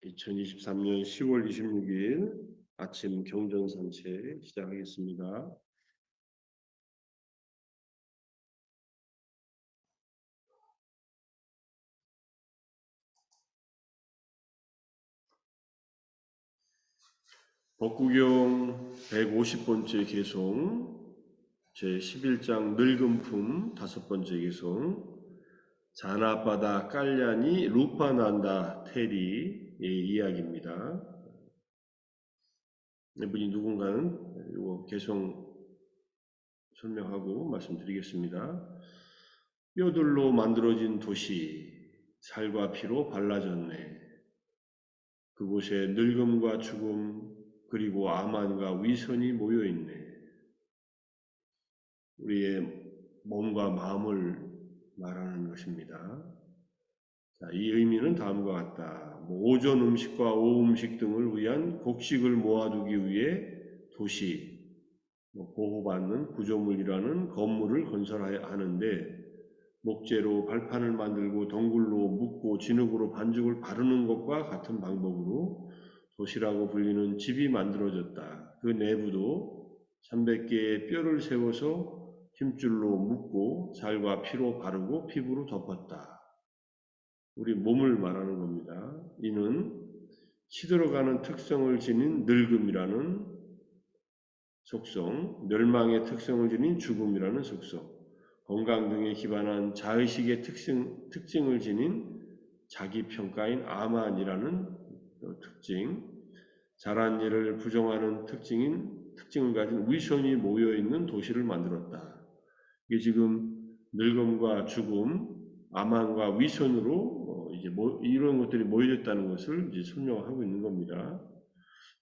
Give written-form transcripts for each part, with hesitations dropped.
2023년 10월 26일 아침 경전 산책 시작하겠습니다. 법구경 150번째 개송, 제11장 늙은품 5번째 개송, 잔압바다 깔냐니 루파난다 테리의 이야기입니다. 이분이 누군가는 이거 개송 설명하고 말씀드리겠습니다. 뼈들로 만들어진 도시, 살과 피로 발라졌네. 그곳에 늙음과 죽음 그리고 암환과 위선이 모여있네. 우리의 몸과 마음을 말하는 것입니다. 자, 이 의미는 다음과 같다. 오전 음식과 오후 음식 등을 위한 곡식을 모아두기 위해 도시, 보호받는 구조물이라는 건물을 건설해야 하는데 목재로 발판을 만들고 덩굴로 묶고 진흙으로 반죽을 바르는 것과 같은 방법으로 도시라고 불리는 집이 만들어졌다. 그 내부도 300개의 뼈를 세워서 힘줄로 묶고 살과 피로 바르고 피부로 덮었다. 우리 몸을 말하는 겁니다. 이는 시들어가는 특성을 지닌 늙음이라는 속성, 멸망의 특성을 지닌 죽음이라는 속성, 건강 등에 기반한 자의식의 특징을 지닌 자기평가인 아만이라는 특징, 잘한 일을 부정하는 특징을 가진 위선이 모여있는 도시를 만들었다. 이게 지금 늙음과 죽음, 아만과 위선으로 이제 이런 것들이 모여졌다는 것을 이제 설명하고 있는 겁니다.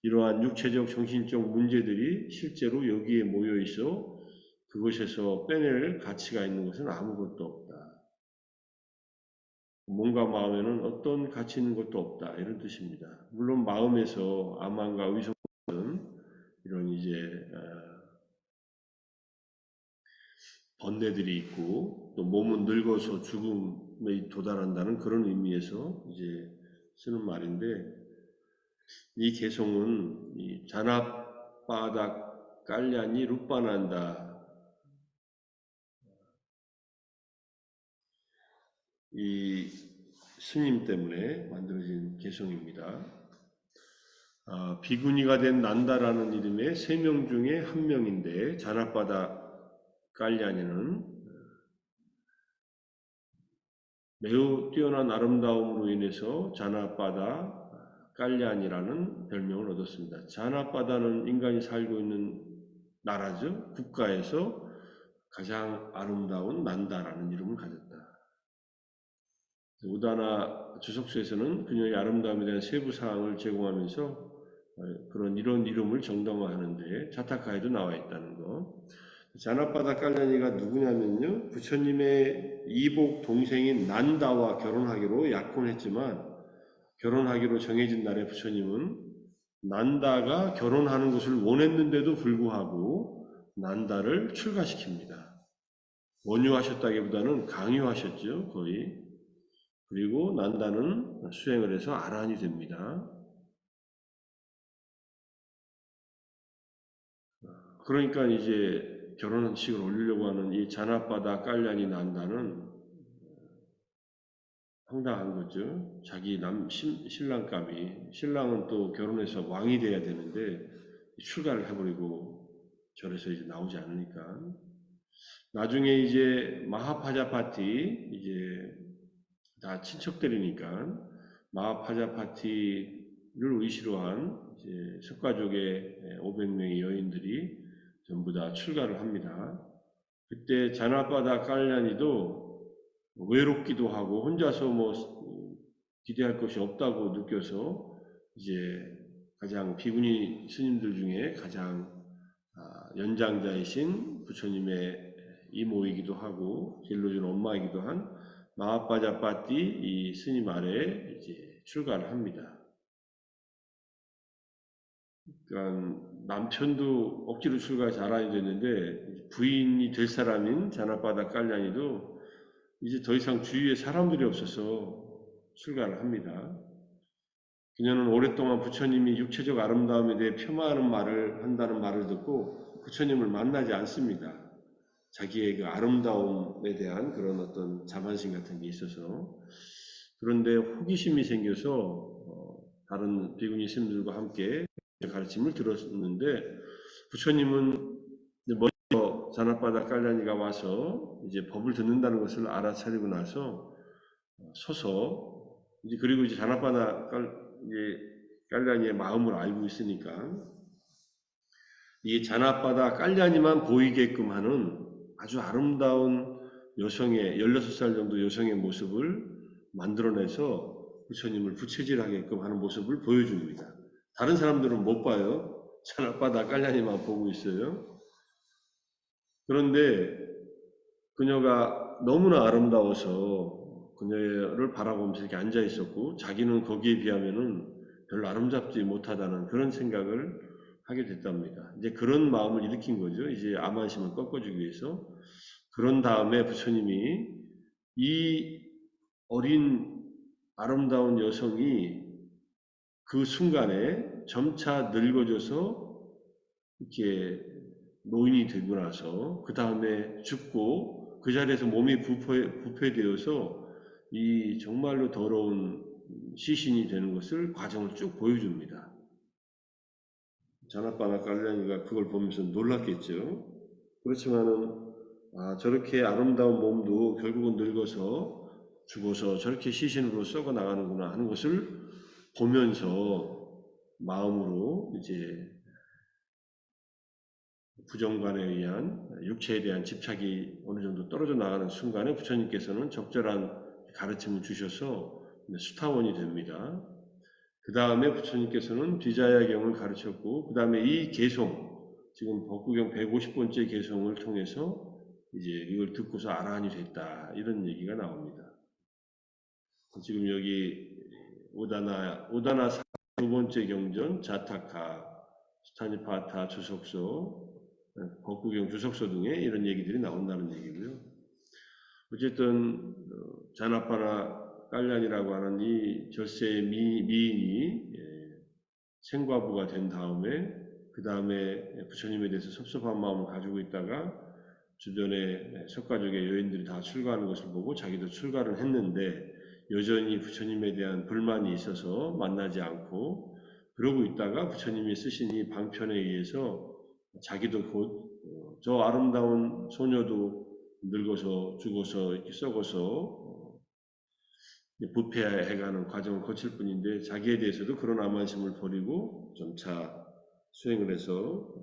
이러한 육체적, 정신적 문제들이 실제로 여기에 모여 있어 그것에서 빼낼 가치가 있는 것은 아무것도 없다. 몸과 마음에는 어떤 가치 있는 것도 없다. 이런 뜻입니다. 물론 마음에서 아만과 위선은 이런 이제 번뇌들이 있고 또 몸은 늙어서 죽음에 도달한다는 그런 의미에서 이제 쓰는 말인데 이 개송은 이 잔압바닥 깔냐니 룻바난다. 이 스님 때문에 만들어진 개송입니다. 비구니가 된 난다라는 이름의 3명 중에 한 명인데 잔압바닥 깔냐니는 매우 뛰어난 아름다움으로 인해서 잔압바다 깔냐니라는 별명을 얻었습니다. 잔압바다는 인간이 살고 있는 나라죠. 국가에서 가장 아름다운 난다라는 이름을 가졌다. 우다나 주석서에서는 그녀의 아름다움에 대한 세부 사항을 제공하면서 이런 이름을 정당화하는데 자타카에도 나와 있다는 거. 잔압바다 깔냐니가 누구냐면요. 부처님의 이복 동생인 난다와 결혼하기로 약혼했지만 결혼하기로 정해진 날에 부처님은 난다가 결혼하는 것을 원했는데도 불구하고 난다를 출가시킵니다. 원유하셨다기보다는 강요하셨죠. 거의. 그리고 난다는 수행을 해서 아라한이 됩니다. 그러니까 이제 결혼식을 올리려고 하는 이 잔압바다 깔량이 난다는 황당한 거죠. 자기 신랑감이, 신랑은 또 결혼해서 왕이 돼야 되는데 출가를 해버리고 절에서 이제 나오지 않으니까. 나중에 이제 마하파자파티, 이제 다 친척들이니까 마하파자파티를 의시로 한 이제 석가족의 500명의 여인들이 전부 다 출가를 합니다. 그때 잔압바다 깔냐니도 외롭기도 하고 혼자서 기대할 것이 없다고 느껴서 이제 가장 비구니 스님들 중에 가장 연장자이신 부처님의 이모이기도 하고 길러준 엄마이기도 한 마하파자파티 이 스님 아래 이제 출가를 합니다. 그러니까 남편도 억지로 출가해서 아란이 됐는데 부인이 될 사람인 잔압바다 깔량이도 이제 더 이상 주위에 사람들이 없어서 출가를 합니다. 그녀는 오랫동안 부처님이 육체적 아름다움에 대해 폄하하는 말을 한다는 말을 듣고 부처님을 만나지 않습니다. 자기의 그 아름다움에 대한 그런 어떤 자만심 같은 게 있어서. 그런데 호기심이 생겨서 다른 비구니 스님들과 함께 가르침을 들었는데 부처님은 먼저 자나빠다 깔라니가 와서 이제 법을 듣는다는 것을 알아차리고 나서 서서 이제 그리고 이제 자나빠다 깔라니의 마음을 알고 있으니까 이 자나빠다 깔라니만 보이게끔 하는 아주 아름다운 여성의 16살 정도 여성의 모습을 만들어내서 부처님을 부채질하게끔 하는 모습을 보여줍니다. 다른 사람들은 못 봐요. 자나빠다 깔라니만 보고 있어요. 그런데 그녀가 너무나 아름다워서 그녀를 바라보면서 이렇게 앉아 있었고 자기는 거기에 비하면은 별로 아름답지 못하다는 그런 생각을 하게 됐답니다. 이제 그런 마음을 일으킨 거죠. 이제 암환심을 꺾어주기 위해서. 그런 다음에 부처님이 이 어린 아름다운 여성이 그 순간에 점차 늙어져서 이렇게 노인이 되고 나서 그 다음에 죽고 그 자리에서 몸이 부패되어서 이 정말로 더러운 시신이 되는 것을 과정을 쭉 보여줍니다. 자나빠나 깔라니가 그걸 보면서 놀랐겠죠. 그렇지만은 저렇게 아름다운 몸도 결국은 늙어서 죽어서 저렇게 시신으로 썩어 나가는구나 하는 것을 보면서 마음으로 이제 부정관에 의한 육체에 대한 집착이 어느 정도 떨어져 나가는 순간에 부처님께서는 적절한 가르침을 주셔서 수타원이 됩니다. 그 다음에 부처님께서는 뒤자야경을 가르쳤고 그 다음에 이 개송, 지금 법구경 150번째 개송을 통해서 이제 이걸 듣고서 아라한이 됐다 이런 얘기가 나옵니다. 지금 여기 오다나 두 번째 경전, 자타카, 스타니파타 주석서, 법구경 주석서 등에 이런 얘기들이 나온다는 얘기고요. 어쨌든 자나빠나 깔란이라고 하는 이 절세의 미인이 생과부가 된 다음에 그 다음에 부처님에 대해서 섭섭한 마음을 가지고 있다가 주변에 석가족의 여인들이 다 출가하는 것을 보고 자기도 출가를 했는데 여전히 부처님에 대한 불만이 있어서 만나지 않고 그러고 있다가 부처님이 쓰신 이 방편에 의해서 자기도 곧 저 아름다운 소녀도 늙어서 죽어서 이렇게 썩어서 부패해가는 과정을 거칠 뿐인데 자기에 대해서도 그런 암환심을 버리고 점차 수행을 해서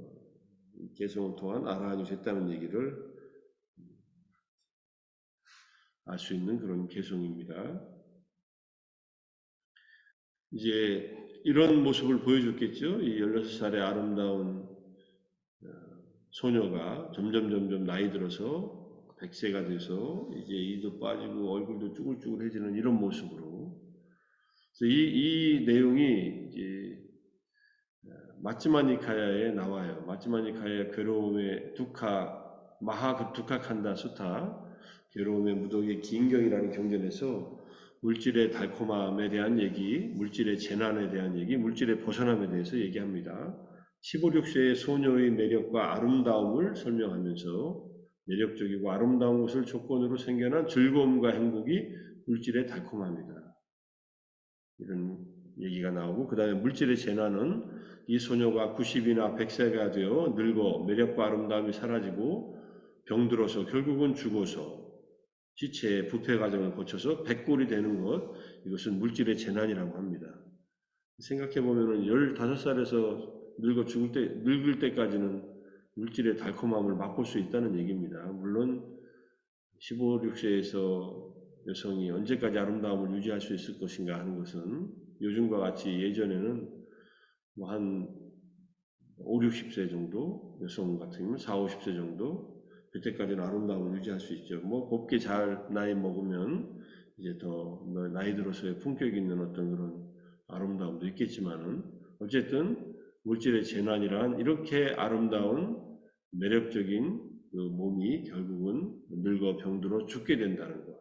개성을 통한 아라한이 됐다는 얘기를 알 수 있는 그런 개성입니다. 이제 이런 모습을 보여줬겠죠. 이 16살의 아름다운 소녀가 점점 나이 들어서 100세가 돼서 이제 이도 빠지고 얼굴도 쭈글쭈글해지는 이런 모습으로. 그래서 이 내용이 이제 마찌마 니카야에 나와요. 마찌마 니카야 괴로움의 두카칸다 수타, 괴로움의 무더기의 긴경이라는 경전에서 물질의 달콤함에 대한 얘기, 물질의 재난에 대한 얘기, 물질의 벗어남에 대해서 얘기합니다. 15, 16세의 소녀의 매력과 아름다움을 설명하면서 매력적이고 아름다운 것을 조건으로 생겨난 즐거움과 행복이 물질의 달콤함이다. 이런 얘기가 나오고 그 다음에 물질의 재난은 이 소녀가 90이나 100세가 되어 늙어 매력과 아름다움이 사라지고 병들어서 결국은 죽어서 시체의 부패 과정을 거쳐서 백골이 되는 것, 이것은 물질의 재난이라고 합니다. 생각해보면 15살에서 늙을 때까지는 물질의 달콤함을 맛볼 수 있다는 얘기입니다. 물론 15, 16세에서 여성이 언제까지 아름다움을 유지할 수 있을 것인가 하는 것은 요즘과 같이 예전에는 뭐 한 5, 60세 정도, 여성 같은 경우는 4, 50세 정도, 그때까지는 아름다움을 유지할 수 있죠. 뭐 곱게 잘 나이 먹으면 이제 더 나이 들어서의 품격 있는 어떤 그런 아름다움도 있겠지만은 어쨌든 물질의 재난이란 이렇게 아름다운 매력적인 그 몸이 결국은 늙어 병들어 죽게 된다는 것.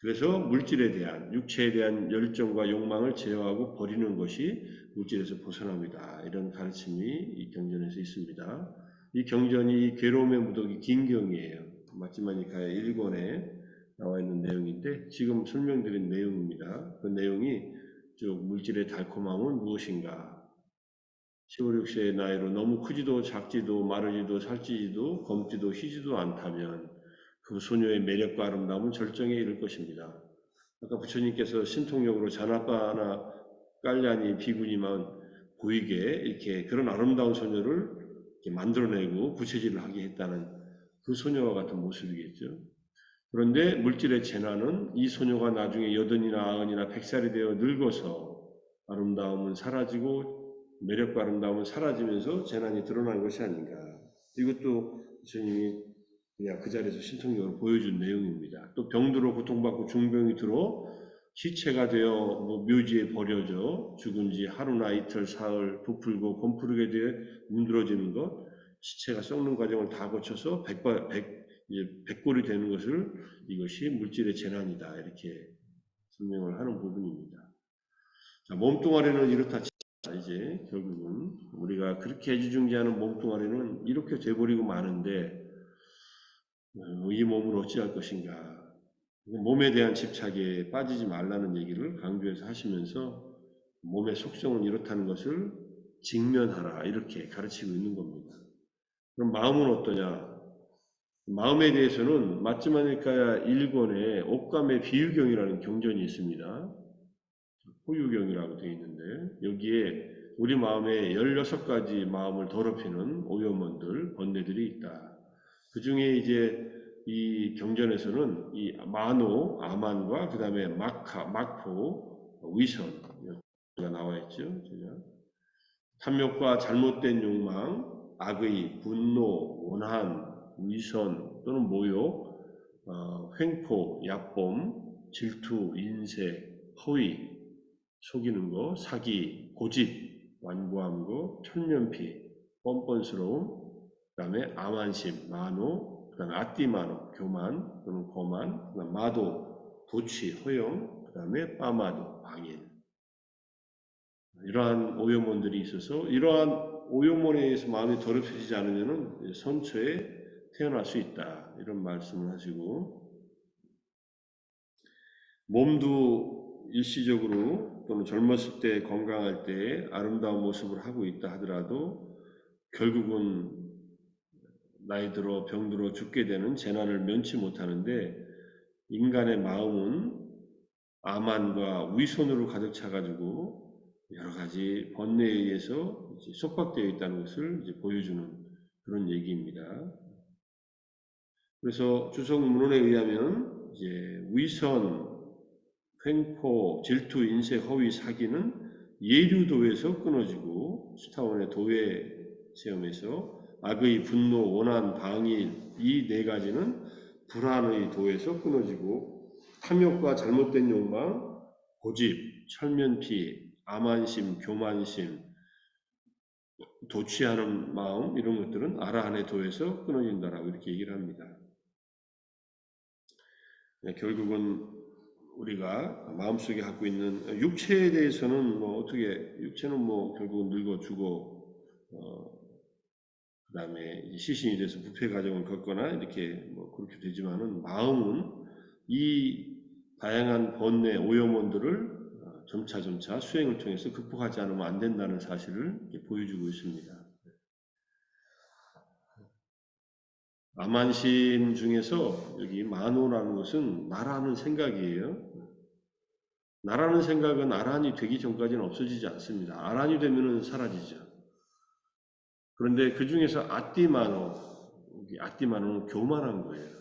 그래서 물질에 대한, 육체에 대한 열정과 욕망을 제어하고 버리는 것이 물질에서 벗어납니다. 이런 가르침이 이 경전에서 있습니다. 이 경전이 괴로움의 무더기 긴경이에요. 마지막에 1권에 나와 있는 내용인데 지금 설명드린 내용입니다. 그 내용이 쭉 물질의 달콤함은 무엇인가? 15, 16세의 나이로 너무 크지도 작지도 마르지도 살찌지도 검지도 희지도 않다면 그 소녀의 매력과 아름다움은 절정에 이를 것입니다. 아까 부처님께서 신통력으로 잔아빠나 깔냐니 비구니만 보이게 이렇게 그런 아름다운 소녀를 이렇게 만들어내고 부채질을 하게 했다는 그 소녀와 같은 모습이겠죠. 그런데 물질의 재난은 이 소녀가 나중에 80이나 90이나 100살이 되어 늙어서 아름다움은 사라지고 매력과 아름다움은 사라지면서 재난이 드러난 것이 아닌가. 이것도 주님이 그냥 그 자리에서 신통력을 보여준 내용입니다. 또 병들어 고통받고 중병이 들어 시체가 되어 묘지에 버려져 죽은 지 하루나 이틀, 사흘, 부풀고 곰푸르게 되어 문드러지는 것, 시체가 썩는 과정을 다 거쳐서 백골이 되는 것을 이것이 물질의 재난이다. 이렇게 설명을 하는 부분입니다. 자, 몸뚱아리는 이렇다 치자. 이제 결국은 우리가 그렇게 애지중지하는 몸뚱아리는 이렇게 돼버리고 마는데 이 몸을 어찌할 것인가. 몸에 대한 집착에 빠지지 말라는 얘기를 강조해서 하시면서 몸의 속성은 이렇다는 것을 직면하라 이렇게 가르치고 있는 겁니다. 그럼 마음은 어떠냐? 마음에 대해서는 마츠마니카야 1권에 옥감의 비유경이라는 경전이 있습니다. 호유경이라고 되어 있는데 여기에 우리 마음에 16가지 마음을 더럽히는 오염원들, 번뇌들이 있다. 그 중에 이제 이 경전에서는 이 마노, 아만과 그 다음에 막포, 위선가 나와 있죠. 탐욕과 잘못된 욕망, 악의, 분노, 원한, 위선 또는 모욕, 횡포, 약범, 질투, 인색, 허위, 속이는 거, 사기, 고집, 완고한 거, 천면피, 뻔뻔스러움, 그 다음에 암한심, 마노, 그 다음에 아띠마노, 교만 또는 거만, 그 다음에 마도, 도취, 허영, 그 다음에 빠마도, 방일. 이러한 오염원들이 있어서 이러한 오염원에 의해서 마음이 더럽혀지지 않으면 선처에 태어날 수 있다. 이런 말씀을 하시고 몸도 일시적으로 또는 젊었을 때 건강할 때 아름다운 모습을 하고 있다 하더라도 결국은 나이 들어 병들어 죽게 되는 재난을 면치 못하는데 인간의 마음은 암환과 위선으로 가득 차가지고 여러 가지 번뇌에 의해서 속박되어 있다는 것을 보여주는 그런 얘기입니다. 그래서 주석 문헌에 의하면 이제 위선, 횡포, 질투, 인색, 허위, 사기는 예류도에서 끊어지고 수타원의 도회 체험에서 악의, 분노, 원한, 방일 이 네 가지는 불안의 도에서 끊어지고 탐욕과 잘못된 욕망, 고집, 철면피, 암한심, 교만심, 도취하는 마음 이런 것들은 아라한의 도에서 끊어진다라고 이렇게 얘기를 합니다. 결국은 우리가 마음속에 갖고 있는 육체에 대해서는 육체는 결국은 늙어 죽어 그다음에 시신이 돼서 부패 과정을 겪거나 이렇게 그렇게 되지만은 마음은 이 다양한 번뇌 오염원들을 점차 수행을 통해서 극복하지 않으면 안 된다는 사실을 보여주고 있습니다. 암한심 중에서 여기 만호라는 것은 나라는 생각이에요. 나라는 생각은 아란이 되기 전까지는 없어지지 않습니다. 아란이 되면은 사라지죠. 그런데 그 중에서 아띠마노는 교만한 거예요.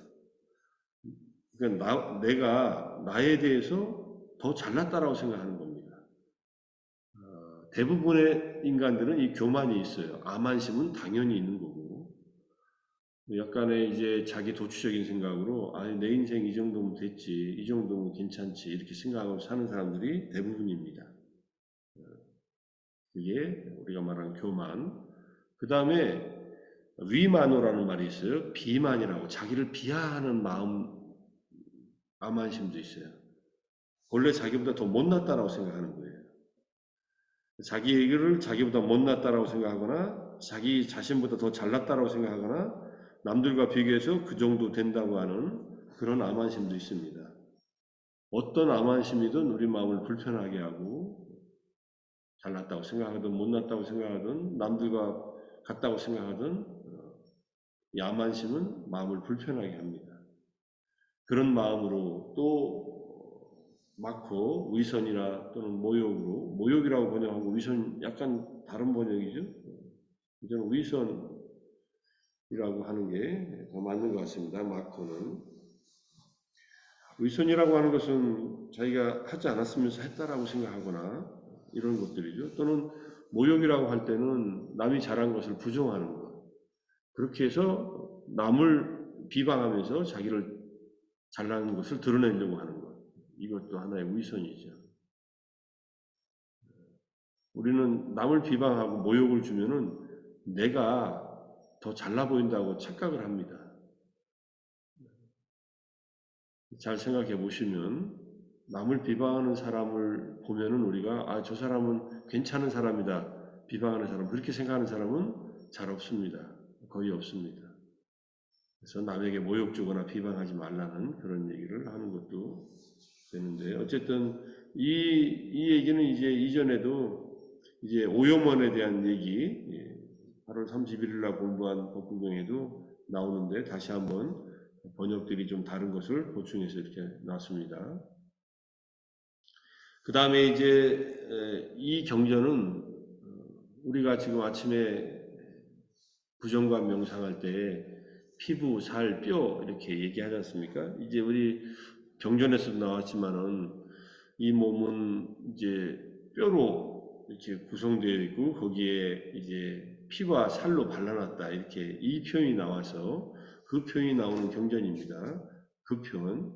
그러니까 내가 나에 대해서 더 잘났다라고 생각하는 겁니다. 대부분의 인간들은 이 교만이 있어요. 암한심은 당연히 있는 거고, 약간의 이제 자기 도취적인 생각으로, 아니, 내 인생 이 정도면 됐지, 이 정도면 괜찮지, 이렇게 생각하고 사는 사람들이 대부분입니다. 그게 우리가 말하는 교만. 그 다음에 위만호라는 말이 있어요. 비만이라고, 자기를 비하하는 마음, 암안심도 있어요. 본래 자기보다 더 못났다라고 생각하는 거예요. 자기를 자기보다 못났다라고 생각하거나 자기 자신보다 더 잘났다라고 생각하거나 남들과 비교해서 그 정도 된다고 하는 그런 암안심도 있습니다. 어떤 암안심이든 우리 마음을 불편하게 하고 잘났다고 생각하든 못났다고 생각하든 남들과 같다고 생각하든 이 암안심은 마음을 불편하게 합니다. 그런 마음으로 또 많고 위선이나 또는 모욕으로 모욕이라고 번역하고 위선 약간 다른 번역이죠. 저는 위선이라고 하는 게 더 맞는 것 같습니다. 마코는 위선이라고 하는 것은 자기가 하지 않았으면서 했다라고 생각하거나 이런 것들이죠. 또는 모욕이라고 할 때는 남이 잘한 것을 부정하는 것. 그렇게 해서 남을 비방하면서 자기를 잘나는 것을 드러내려고 하는 것. 이것도 하나의 위선이죠. 우리는 남을 비방하고 모욕을 주면은 내가 더 잘나 보인다고 착각을 합니다. 잘 생각해 보시면 남을 비방하는 사람을 보면은 우리가 아, 저 사람은 괜찮은 사람이다. 비방하는 사람 그렇게 생각하는 사람은 잘 없습니다. 거의 없습니다. 그래서 남에게 모욕 주거나 비방하지 말라는 그런 얘기를 하는 것도 되는데 어쨌든 이 얘기는 이제 이전에도 이제 오염원에 대한 얘기 8월 31일 날 공부한 법구경에도 나오는데 다시 한번 번역들이 좀 다른 것을 보충해서 이렇게 나왔습니다. 그 다음에 이제 이 경전은 우리가 지금 아침에 부정관 명상할 때 피부, 살, 뼈 이렇게 얘기하지 않습니까? 이제 우리 경전에서도 나왔지만은 이 몸은 이제 뼈로 이렇게 구성되어 있고 거기에 이제 피와 살로 발라놨다 이렇게 이 표현이 나와서 그 표현이 나오는 경전입니다. 그 표현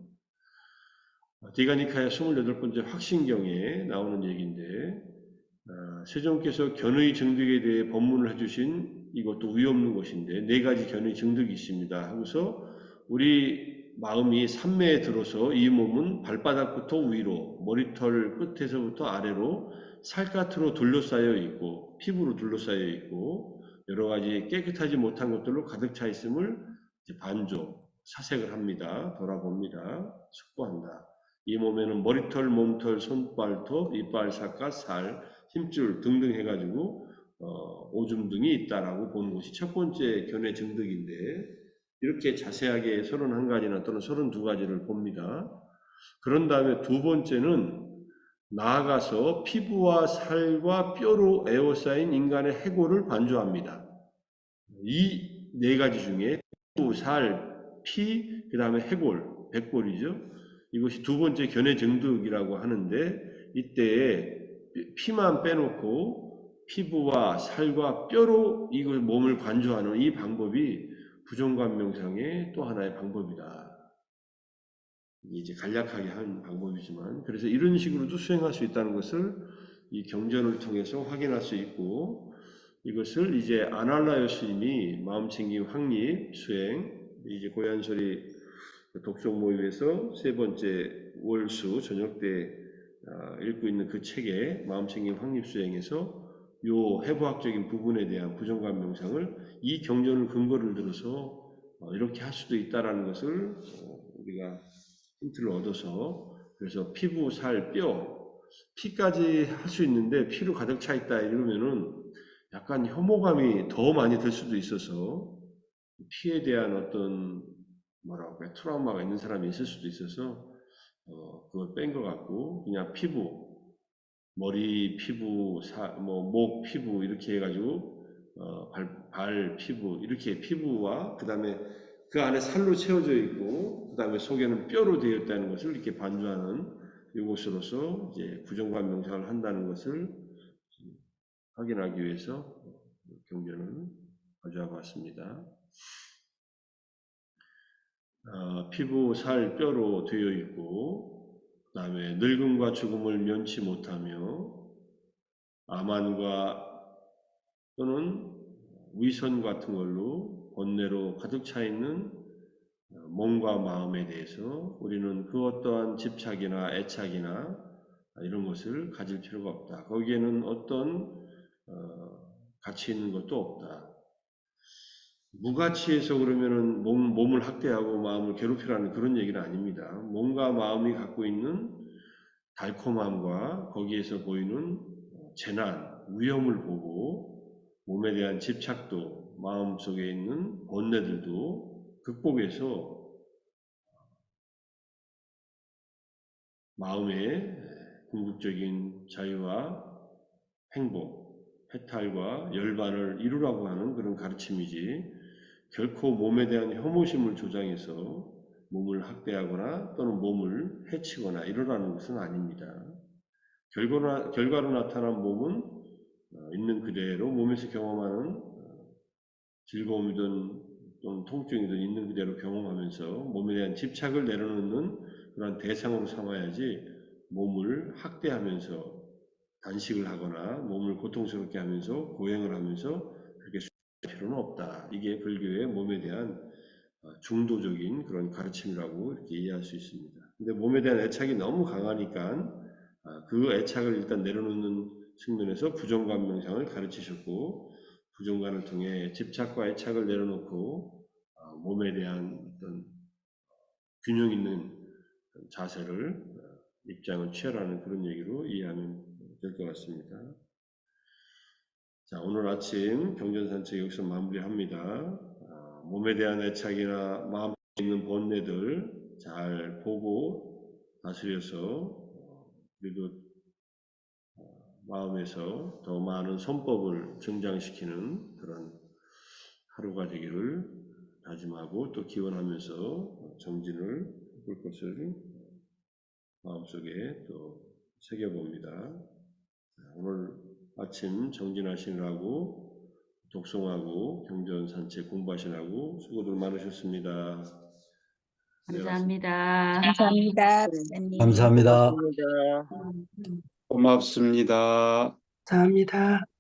디가니카의 28번째 확신경에 나오는 얘기인데 세종께서 견의 증득에 대해 법문을 해주신 이것도 의없는 것인데 네 가지 견의 증득이 있습니다. 하고서 우리 마음이 삼매에 들어서 이 몸은 발바닥부터 위로 머리털 끝에서부터 아래로 살갗으로 둘러싸여 있고 피부로 둘러싸여 있고 여러 가지 깨끗하지 못한 것들로 가득 차 있음을 반조, 사색을 합니다. 돌아봅니다. 숙고한다. 이 몸에는 머리털, 몸털, 손발톱, 이빨, 살갗, 살, 힘줄 등등 해가지고 오줌 등이 있다라고 보는 것이 첫 번째 견해 증득인데 이렇게 자세하게 31가지나 또는 32가지를 봅니다. 그런 다음에 두 번째는 나아가서 피부와 살과 뼈로 에워싸인 인간의 해골을 반조합니다. 이 네 가지 중에 피부, 살, 피, 그 다음에 해골, 백골이죠. 이것이 두 번째 견해 증득이라고 하는데 이때에 피만 빼놓고 피부와 살과 뼈로 이걸 몸을 관조하는 이 방법이 부정관 명상의 또 하나의 방법이다. 이제 간략하게 한 방법이지만 그래서 이런 식으로도 수행할 수 있다는 것을 이 경전을 통해서 확인할 수 있고 이것을 이제 아날라요 스님이 마음챙김 확립 수행 이제 고얀소리 독촉 모임에서 세 번째 월수 저녁 때 읽고 있는 그 책에 마음챙김 확립 수행에서 요 해부학적인 부분에 대한 부정관 명상을 이 경전을 근거를 들어서 이렇게 할 수도 있다라는 것을 우리가 힌트를 얻어서 그래서 피부, 살, 뼈, 피까지 할 수 있는데 피로 가득 차 있다 이러면은 약간 혐오감이 더 많이 들 수도 있어서 피에 대한 어떤 뭐라고 해 트라우마가 있는 사람이 있을 수도 있어서 그걸 뺀 것 같고 그냥 피부, 머리 피부, 목 피부 이렇게 해가지고 발 피부 이렇게 피부와 그 다음에 그 안에 살로 채워져 있고 그 다음에 속에는 뼈로 되어 있다는 것을 이렇게 반주하는 이것으로서 이제 부정관 명상을 한다는 것을 확인하기 위해서 경전을 가져와 봤습니다. 피부, 살, 뼈로 되어 있고 그 다음에 늙음과 죽음을 면치 못하며 암환과 또는 위선 같은 걸로 번뇌로 가득 차 있는 몸과 마음에 대해서 우리는 그 어떠한 집착이나 애착이나 이런 것을 가질 필요가 없다. 거기에는 어떤 가치 있는 것도 없다. 무가치에서 그러면은 몸을 학대하고 마음을 괴롭히라는 그런 얘기는 아닙니다. 몸과 마음이 갖고 있는 달콤함과 거기에서 보이는 재난, 위험을 보고 몸에 대한 집착도 마음속에 있는 번뇌들도 극복해서 마음의 궁극적인 자유와 행복, 해탈과 열반을 이루라고 하는 그런 가르침이지 결코 몸에 대한 혐오심을 조장해서 몸을 학대하거나 또는 몸을 해치거나 이러라는 것은 아닙니다. 결과로 나타난 몸은 있는 그대로 몸에서 경험하는 즐거움이든 또는 통증이든 있는 그대로 경험하면서 몸에 대한 집착을 내려놓는 그런 대상으로 삼아야지 몸을 학대하면서 단식을 하거나 몸을 고통스럽게 하면서 고행을 하면서 그렇게 수행할 필요는 없다. 이게 불교의 몸에 대한 중도적인 그런 가르침이라고 이렇게 이해할 수 있습니다. 근데 몸에 대한 애착이 너무 강하니까 그 애착을 일단 내려놓는 측면에서 부정관 명상을 가르치셨고 부정관을 통해 집착과 애착을 내려놓고 몸에 대한 어떤 균형 있는 자세를 입장을 취하라는 그런 얘기로 이해하면 될 것 같습니다. 자, 오늘 아침 경전산책 여기서 마무리합니다. 몸에 대한 애착이나 마음에 있는 번뇌들 잘 보고 다스려서 우리도 마음에서 더 많은 선법을 증장시키는 그런 하루가 되기를 다짐하고 또 기원하면서 정진을 볼 것을 마음속에 또 새겨봅니다. 오늘 아침 정진하시느라고 독송하고 경전 산책 공부하시느라고 수고들 많으셨습니다. 감사합니다. 감사합니다. 감사합니다. 고맙습니다. 감사합니다.